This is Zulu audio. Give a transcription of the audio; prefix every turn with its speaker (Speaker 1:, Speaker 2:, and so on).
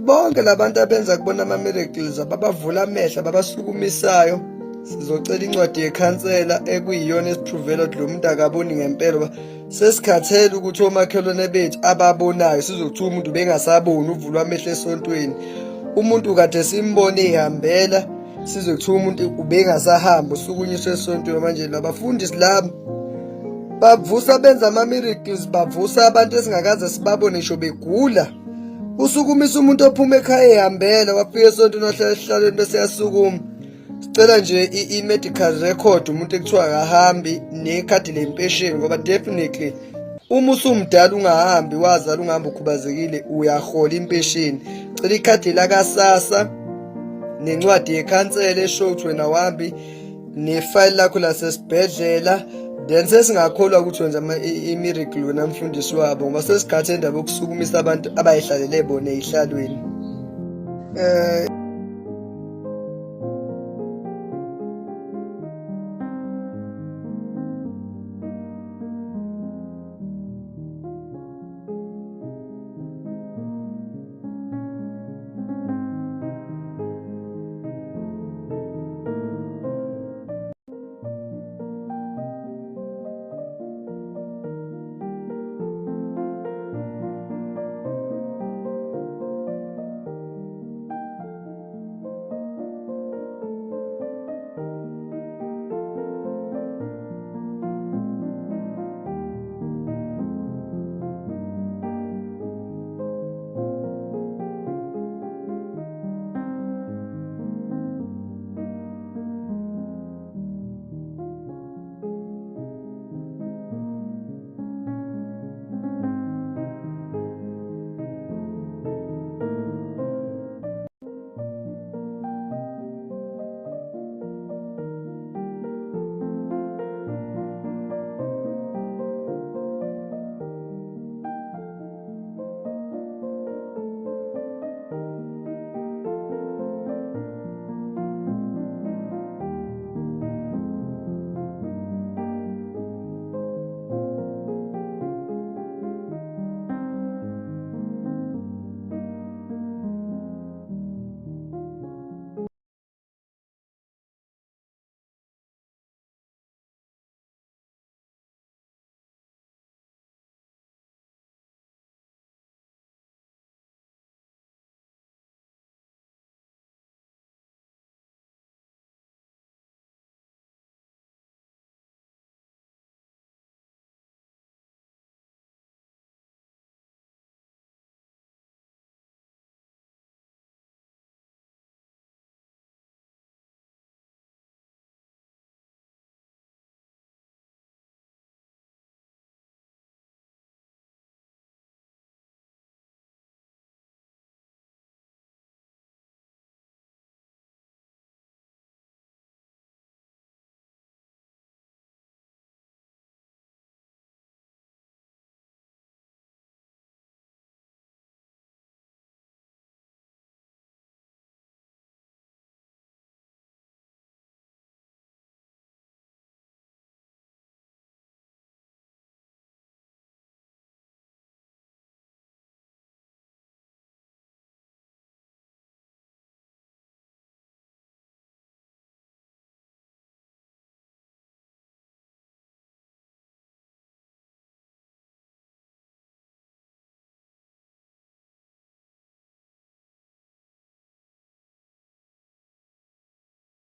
Speaker 1: bonke labantu abenza kubona ama-miracles ababavula amehlo ababasukumisayo. Sizocela incwadi yekhansela ekuyiyona esipruvela ukuthi lo muntu akaboni ngempela uba sesikhathele ukuthi omakhelwane bethu ababonayo sizokuthiwa umuntu bengasaboni uvulwa amehlo esontweni. Umuntu kade simbone ehambela sizokuthiwa umuntu ubengasahamba usukunyiswa esontweni. Manje labafundisi labo bavusa benza ama-miracles, bavusa abantu esingakaze sibabone ngisho begula. Usukumisa umuntu ophuma ekhaya ehambela wafika esontweni wahlala esihlalweni bese yasukuma. Sicela nje i-medical record umuntu ekuthiwa akahambi nekhadi lempesheni, ngoba definitely uma usumdala ungahambi wazala ungahamba ukhubazekile uyahola impesheni. Cela ikhadi laka-SASSA nencwadi yekhansela esho ukuthi wena wahambi nefayili lakho lasesibhedlela, then sesingakholwa ukuthi wenza i-miracle wena mfundisi wabo, ngoba sesikhathi endaba yokusukumisa abantu abayihlalele bona ey'hlalweni.